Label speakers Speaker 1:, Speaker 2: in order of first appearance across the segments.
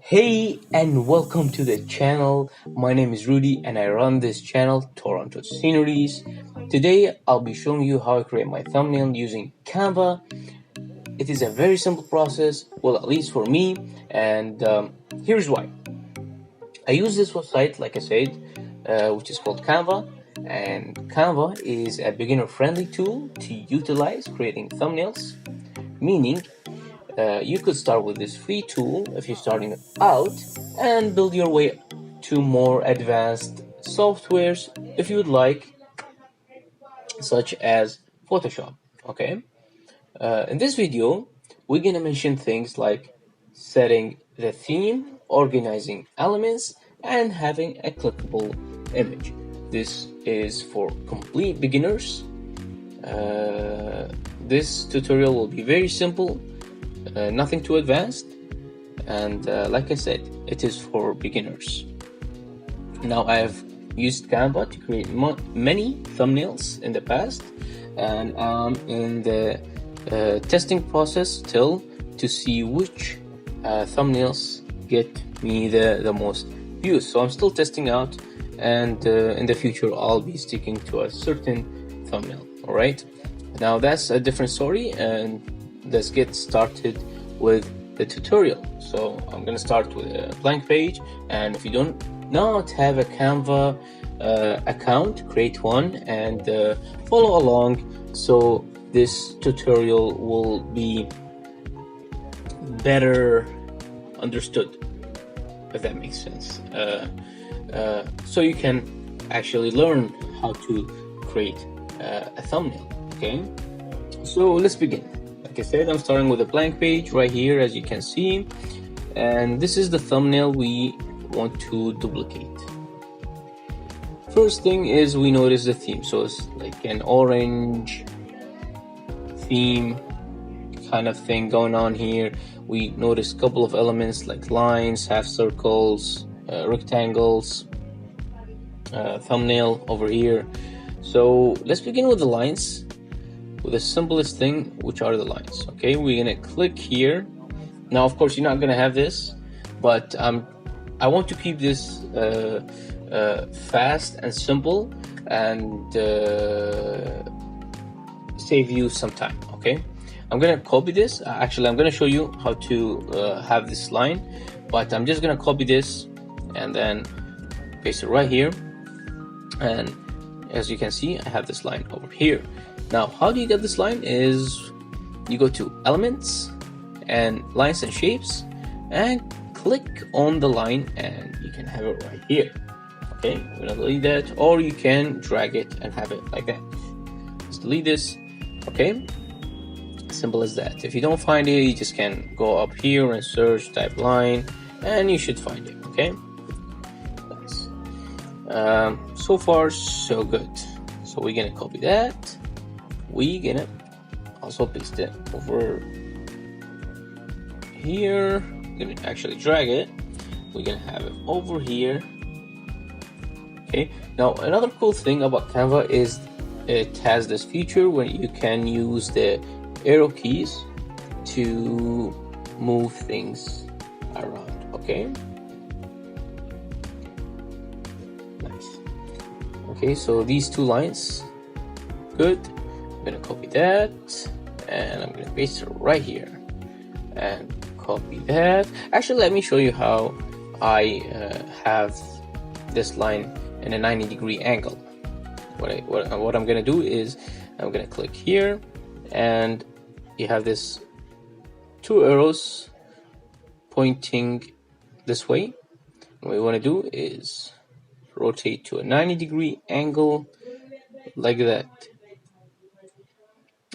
Speaker 1: Hey and welcome to the channel. My name is Rudy and I run this channel, Toronto Sceneries. Today I'll be showing you how I create my thumbnail using Canva. It is a very simple process, well at least for me, and here's why. I use this website, like I said, which is called Canva, and Canva is a beginner-friendly tool to utilize creating thumbnails, meaning you could start with this free tool if you're starting out and build your way to more advanced softwares if you would like, such as Photoshop. Okay, in this video we're gonna mention things like setting the theme, organizing elements, and having a clickable image. This is for complete beginners. This tutorial will be very simple, nothing too advanced, and like I said, it is for beginners. Now I have used Canva to create many thumbnails in the past, and I'm in the testing process still to see which thumbnails get me the most views. So I'm still testing out, and in the future I'll be sticking to a certain thumbnail. All right, now that's a different story, and let's get started with the tutorial. So I'm gonna start with a blank page, and if you don't not have a Canva account, create one and follow along, so this tutorial will be better understood, if that makes sense. So you can actually learn how to create a thumbnail. Okay, so let's begin. Like I said, I'm starting with a blank page right here, as you can see, and this is the thumbnail we want to duplicate. First thing is we notice the theme, so it's like an orange theme kind of thing going on here. We notice a couple of elements like lines, half circles, rectangles, thumbnail over here. So let's begin with the lines, with the simplest thing, which are the lines. Okay, we're gonna click here. Now of course you're not gonna have this, but I want to keep this fast and simple, and save you some time. Okay, I'm gonna copy this. Actually, I'm gonna show you how to have this line, but I'm just gonna copy this and then paste it right here, and as you can see I have this line over here. Now how do you get this line is you go to elements and lines and shapes and click on the line, and you can have it right here. Okay, I'm gonna delete that, or you can drag it and have it like that. Let's delete this. Okay, simple as that. If you don't find it, you just can go up here and search, type line, and you should find it. Okay, nice. So far so good. So we're gonna copy that. We're gonna also paste it over here. We're gonna actually drag it. We're gonna have it over here. Okay, now another cool thing about Canva is it has this feature where you can use the arrow keys to move things around. Okay, nice. Okay, so these two lines, good. I'm gonna copy that and I'm gonna paste it right here and copy that. Actually, let me show you how I have this line in a 90-degree angle. What I'm gonna do is I'm gonna click here, and you have this two arrows pointing this way. What we want to do is rotate to a 90-degree angle like that,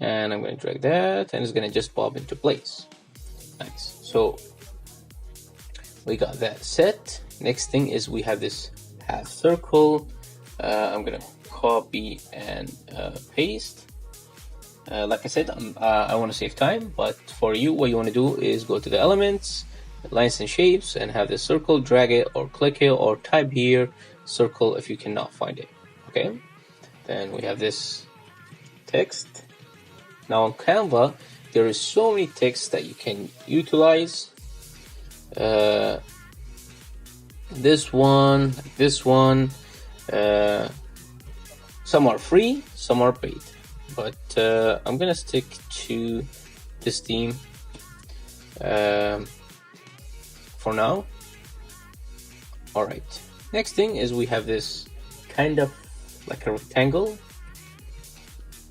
Speaker 1: and I'm going to drag that, and it's going to just pop into place. Nice. So we got that set. Next thing is we have this half circle. I'm going to copy and paste. Like I said, I want to save time, but for you, what you want to do is go to the elements, lines and shapes, and have this circle, drag it or click it or type here circle if you cannot find it. Okay, then we have this text. Now on Canva there is so many texts that you can utilize. this one, this one. Some are free, some are paid, but I'm gonna stick to this theme for now. All right, next thing is we have this kind of like a rectangle.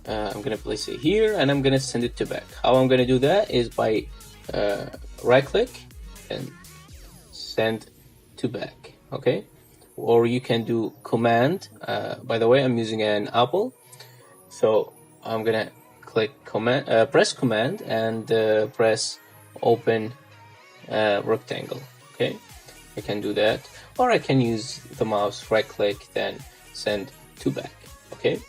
Speaker 1: I'm gonna place it here and I'm gonna send it to back. How I'm gonna do that is by right click and send to back. Okay, or you can do command. By the way, I'm using an Apple, so I'm gonna click command, press command and press open rectangle. Okay, I can do that, or I can use the mouse, right click, then send to back. Okay,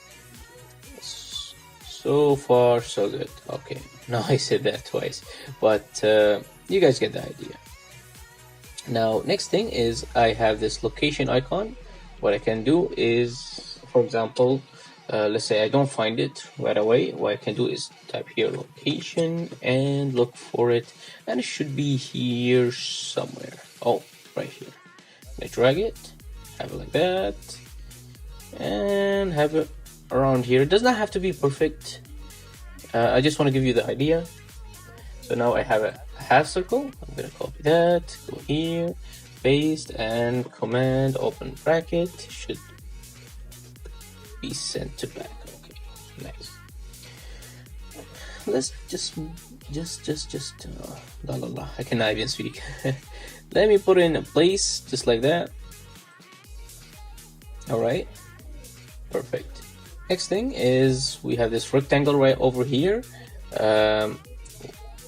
Speaker 1: so far so good. Okay, now I said that twice, but you guys get the idea. Now, next thing is I have this location icon. What I can do is, for example, let's say I don't find it right away. What I can do is type here location and look for it, and it should be here somewhere. Oh, right here. I drag it, have it like that, and have it around here. It does not have to be perfect. I just want to give you the idea. So now I have a half circle. I'm gonna copy that, go here, paste, and command open bracket should be sent to back. Okay, nice. Let's just la la la. I cannot even speak. Let me put it in a place just like that. All right, perfect. Next thing is we have this rectangle right over here.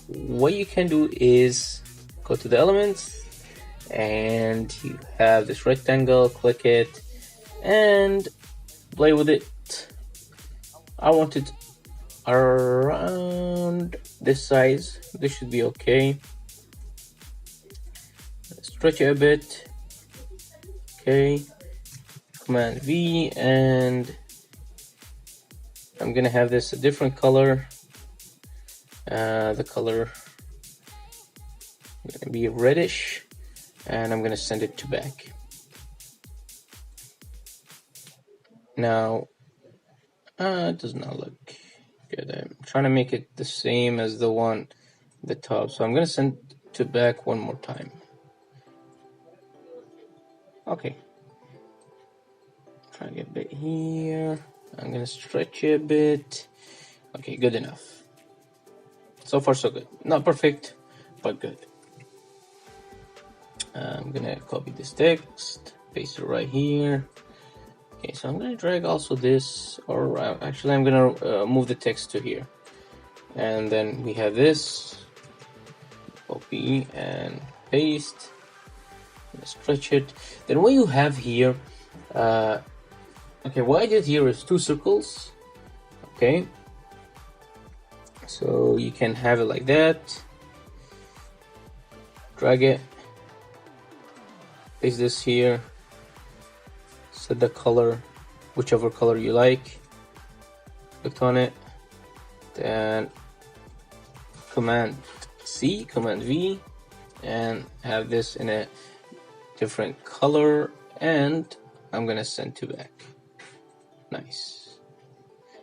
Speaker 1: What you can do is go to the elements and you have this rectangle, click it and play with it. I want it around this size. This should be okay. Stretch it a bit. Okay, command V, and I'm gonna have this a different color. The color gonna be reddish, and I'm gonna send it to back. Now, it does not look good. I'm trying to make it the same as the one at the top, so I'm gonna send to back one more time. Okay, try to get a bit here. I'm gonna stretch it a bit. Okay, good enough. So far so good. Not perfect, but good. I'm gonna copy this text, paste it right here. Okay, so I'm gonna drag also this, or actually I'm gonna move the text to here. And then we have this, copy and paste, stretch it. Then what you have here, okay, what I did here is 2 circles, okay? So you can have it like that, drag it, paste this here, set the color, whichever color you like, click on it, then command C, command V, and have this in a different color, and I'm gonna send to back. Nice.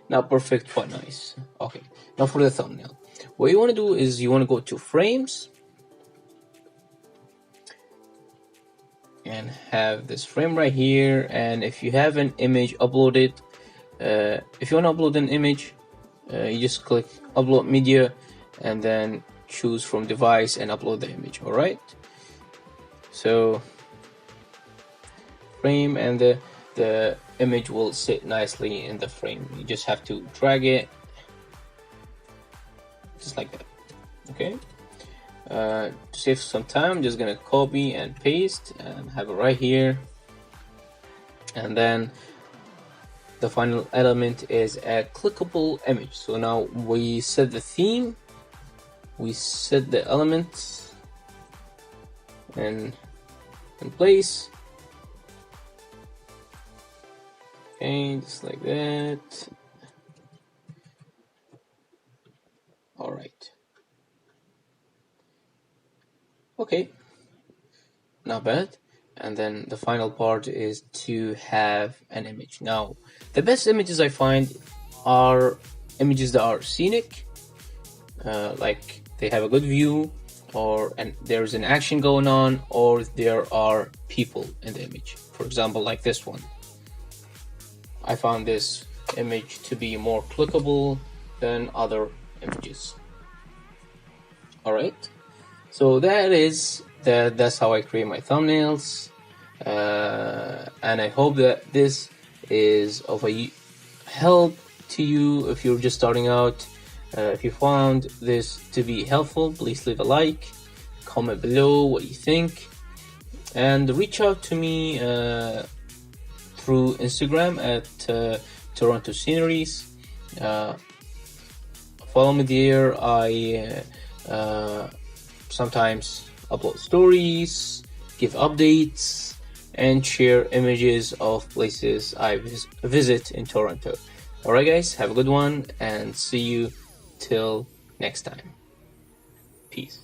Speaker 1: Not perfect, but nice. Okay, now for the thumbnail. What you want to do is you want to go to frames and have this frame right here. And if you have an image uploaded, if you want to upload an image, you just click upload media and then choose from device and upload the image. All right, so frame, and the image will sit nicely in the frame. You just have to drag it just like that. Okay, to save some time, I'm just gonna copy and paste and have it right here. And then the final element is a clickable image. So now we set the theme, we set the elements in place. Okay, just like that. All right. Okay, not bad. And then the final part is to have an image. Now, the best images I find are images that are scenic, like they have a good view, and there's an action going on, or there are people in the image. For example, like this one. I found this image to be more clickable than other images. Alright, so that's how I create my thumbnails, and I hope that this is of a help to you if you're just starting out. If you found this to be helpful, please leave a like, comment below what you think, and reach out to me through Instagram at Toronto Sceneries. Follow me there. I sometimes upload stories, give updates, and share images of places I visit in Toronto. Alright guys, have a good one, and see you till next time. Peace.